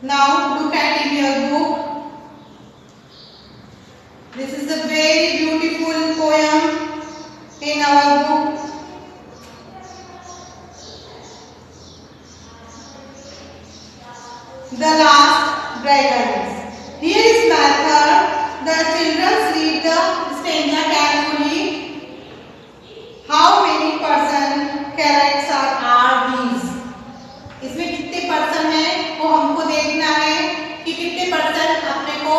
Now look at in your book. This is a very beautiful poem in our book. The Last Dragons. Here is method. The children read the stanza carefully. How many person characters are these? इसमें कितने person हैं वो हमको देखना है कि कितने person अपने को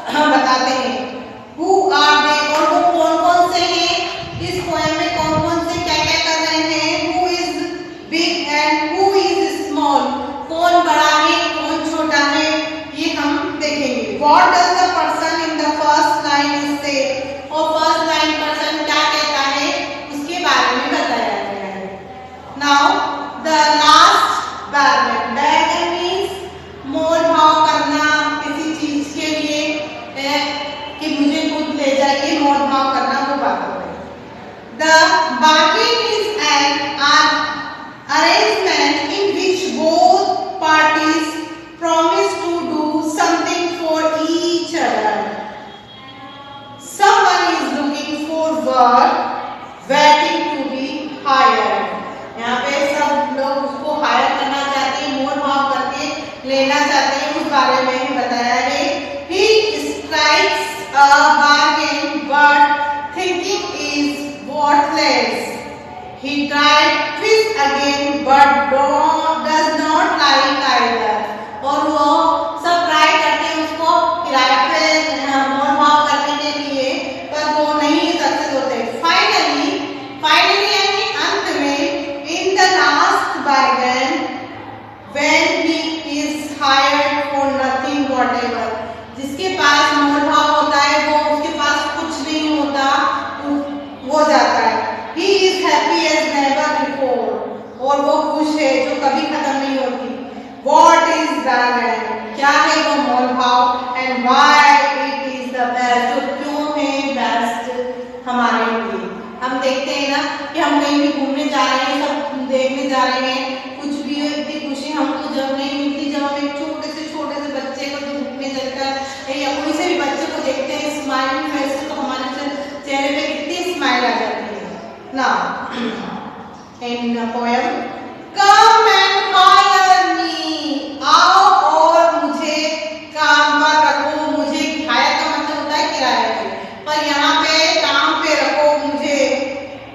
बताते हैं। Who are they? और वो कौन कौन से हैं इस पोएम में, कौन कौन से क्या क्या कर रहे हैं। Who is big and who is small? कौन बड़ा है कौन छोटा है ये हम देखेंगे। What does the person in the first line say? और फर्स्ट लाइन पर्सन क्या कहता है उसके बारे में बताया गया है। Now the last bargain. Bargain means मोल भाव करना किसी चीज के लिए कि मुझे खुद ले जाइए, मोल भाव करना वो बात हो रही है। The bargain is an arrangement in which both parties promise to do something for each other. Someone is looking for work, waiting to be hired. यहाँ पे सब लोग उसको हायर करना चाहते हैं, मोल भाव करके लेना चाहते हैं, उस बारे में ही बताया है। He strikes a bargain but thinking is worthless. He tried twist again but does not like either. और वो सब ट्राई करते हैं उसको किराए पे मोल भाव करने के लिए, पर वो नहीं सक्सेस होते। फाइनली यानी अंत में in the last bargain when he is hired for nothing whatever, जिसके पास मोल भाव होता है वो उसके पास कुछ नहीं होता वो जाता है। He is happy as never before, और वो खुश है जो कभी खत्म नहीं होती। What is bargain? क्या है वो मोल भाव and why it is the best, तो क्यों है बेस्ट हमारे लिए। हम देखते हैं ना कि हम कहीं भी घूमने जा रहे हैं, सब देखने जा रहे हैं, कुछ भी इतनी खुशी हमको जब नहीं मिलती जब हम एक छोटे से बच्चे को जो घूमने चलता है या कोई से भी बच्चे को देखते हैं स्माइलिंग फेस, तो हमारे चेहरे पे कितनी स्माइल आ जाती है ना। In poem come and hire me, आओ और मुझे काम पर रखो। मुझे हायर का मतलब होता है किराए पे, पर यहाँ पे काम पे रखो मुझे।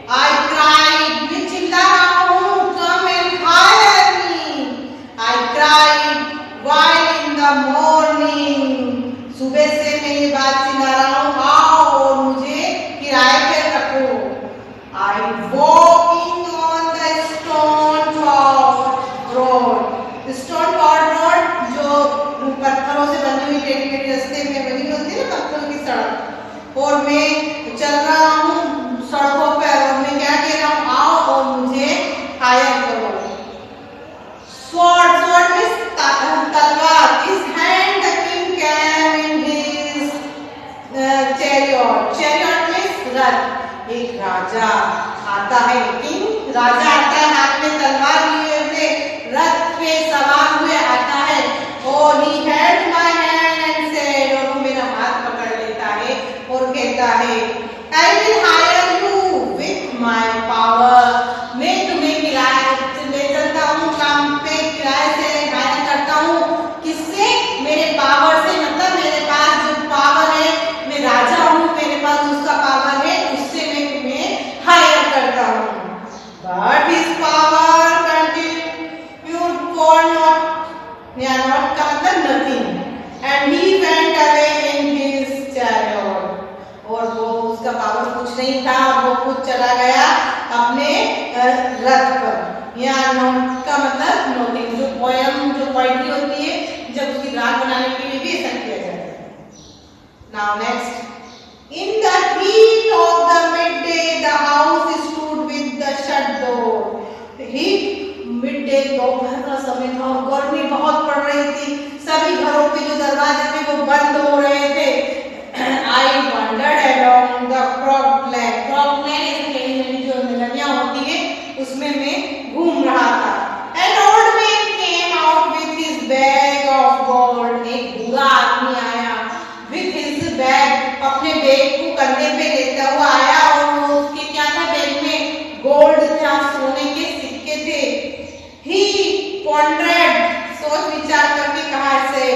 I cried, मैं चिल्ला रहा हूँ, come and hire me. I cried while in the morning, सुबह से मैं ये बात चिल्ला रहा हूँ, आओ और मुझे किराए पे रखो। I walking on the stone topped road, stone topped road जो पत्थरों से बनी हुई टेढ़ी रास्ते में बनी होती है ना पत्थरों की सड़क, और मैं चल रहा हूँ सड़कों पे और मैं क्या कह रहा हूँ, आओ और मुझे हायर करो। Sword means तलवार। His hand the king came in his chariot. Chariot means रथ। एक राजा आता है, किंग राजा आता है, हाथ में तलवार लिए हुए रथ पे सवार हुए आता है। और he held my hand and said, और वो मेरा हाथ पकड़ लेता है और कहता है, I will hire you with my power. मैं तुम्हें किराए ले चलता हूँ, काम पे किराए से हायर करता हूँ। किससे? मेरे पावर से, मतलब मेरे पास जो पावर है, मैं राजा हूँ, मेरे पास उसका पावर है, उससे मैं तुम्हें हायर करता हूँ। But his power continued for not का मतलब nothing, and he went away in his chariot. और वो उसका पावर कुछ नहीं था, वो खुद चला गया अपने रथ पर। यहाँ नोट का मतलब नोटिंग, जो पोएम जो पोइट्री होती है जब उसकी राग बनाने के लिए भी ऐसा किया जाता है। Now next, in the heat of the midday, the house stood with the shut door. Heat midday दोपहर का समय था और गर्मी बहुत पड़ रही थी, सभी घरों के जो दरवाजे थे वो बंद हो रहे थे। I wandered along the crooked lane. Crooked lane ऐसे कहीं जो नदियाँ होती है उसमें मैं घूम रहा था। An old man came out with his bag of सोच विचार करके कहा ऐसे,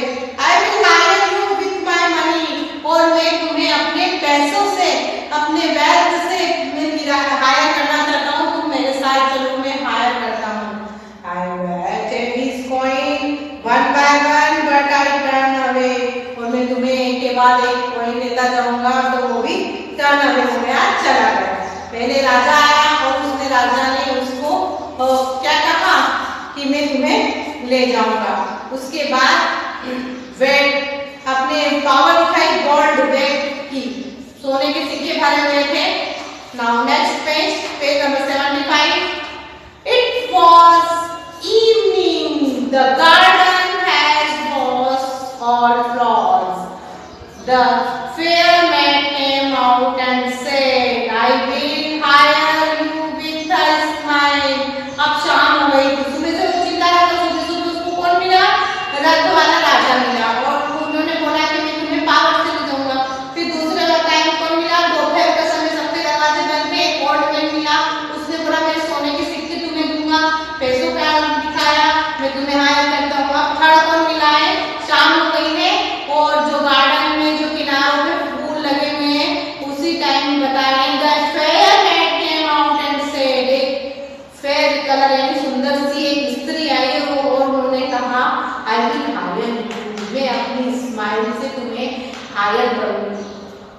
I will hire you with my money, और मैं तुम्हें अपने पैसों से, अपने वेल्थ से हायर करना चाहता हूँ, तुम मेरे साथ चलो, मैं हायर करता हूँ। I waited his coin one by one, but I turned away, और मैं तुम्हें एक के बाद एक कॉइन लेता जाऊंगा, तो वो भी टर्न अवे हो गया, चला गया। पहले राजा आया और उसने, राजा ने उसको क्या कहा कि मैं तुम्हें ले जाऊंगा। उसके बाद वेट अपने पावर दिखाई, गोल्ड वेट की, सोने के सिक्के भरे हुए थे। Now next page, page number 75। It was evening, the garden has was all flowers. The fair man came out and said, I will hire you with a smile. अब शाम हो गई थी, सुबह से वो चिल्ला रहा था, सुबह सुबह उसको कौन मिला? रथ वाला राजा मिला, और उन्होंने बोला कि मैं तुम्हें पावर से ले जाऊंगा। फिर दूसरे टाइम कौन मिला? दोपहर का समय, सबके दरवाजे बंद थे, एक ओल्ड मैन मिला, उसने बोला मैं सोने के सिक्के तुम्हें दूंगा, पैसों का दिखाया, मैं तुम्हें हायर करता हूँ। अब थर्ड कौन मिला है? शाम हो गई है, और जो गार्डन में जो किनारों पे फूल लगे हुए हैं, उसी टाइम बता रहे हैं, the fair man came out and said, एक फेयर कलर यानी सुंदर सी एक स्त्री आई और उन्होंने कहा, आई विल हायर यू, मैं अपनी स्माइल से तुम्हें हायर करूंगी।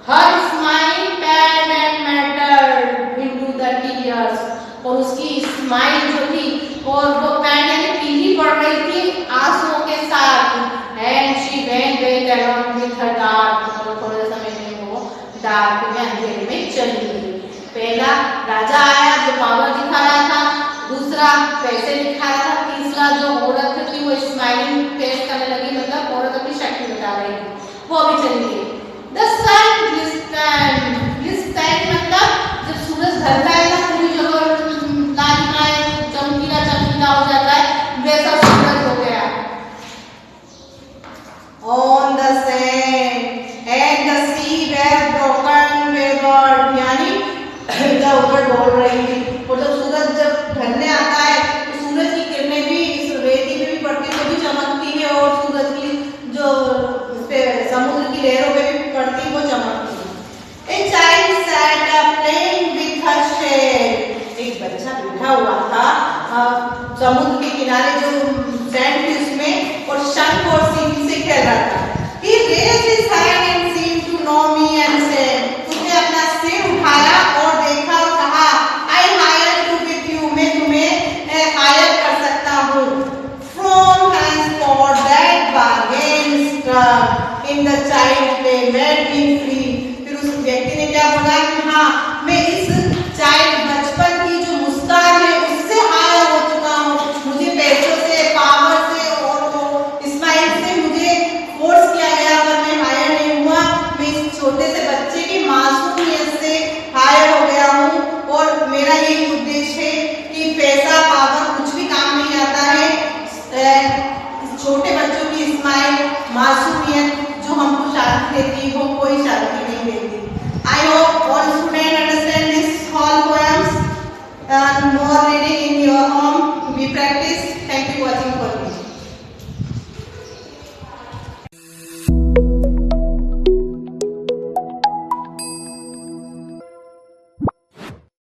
Her smile pad and mattered into the tears, और उसकी स्माइल जो थी और वो पैड यानी पीली पड़ रही थी आंसुओं के साथ। And she went along with her dark, और थोड़े समय में वो डार्क में, अंधेरे में चली गई। पहला राजा आया जो पावर दिखा रहा था, दूसरा पैसे दिखा रहा था, तीसरा जो औरत थी वो स्माइलिंग फेस करने लगी, मतलब औरत अपनी शक्ति बता रही थी, वो भी चली गई। द सन ग्लिस्टेंड, ग्लिस्टेंड मतलब जब सूरज ढलता है ना, पूरी जगह चमकीला चमकीला हो जाता है, वैसा सूरज हो गया। On the sand and the sea were broken wavered, यानी इधर उधर डोल रही थी, और जब सूरज जब ढलने आता है तो सूरज की किरणें भी इस रेती पे भी पड़ती, तो भी चमकती है, और सूरज की जो समुद्र की लहरों पे भी पड़ती, वो चमकती है। A child sat up playing with her shell, एक बच्चा बैठा हुआ था समुद्र के किनारे जो सैंड थी उसमें, और शंख और सीप से खेल रहा था। He raised his hand and seemed to know me and said, उसने अपना सिर उठाया और देखा और कहा, I hire you with you, मैं तुम्हें हायर कर सकता हूँ। From henceforth that bargain struck in the child play made him free, फिर उस व्यक्ति ने क्या बोला कि हाँ, मैं इस चाइल्ड बचपन की जो मुस्कान है उससे हायर हो चुका हूँ, मुझे पैसों से, पावर से और वो स्माइल से मुझे फोर्स किया गया, पर मैं हायर नहीं हुआ, मैं इस छोटे से बच्चे की मासूमियत से हायर हो गया हूँ, और मेरा यही उद्देश्य है कि पैसा पावर कुछ भी काम नहीं आता है, छोटे बच्चों की स्माइल, मासूमियत जो हमको शांति देती है, वो कोई शांति नहीं देती। I hope all students understand this all poems and more reading in your home. We practice. Thank you for watching.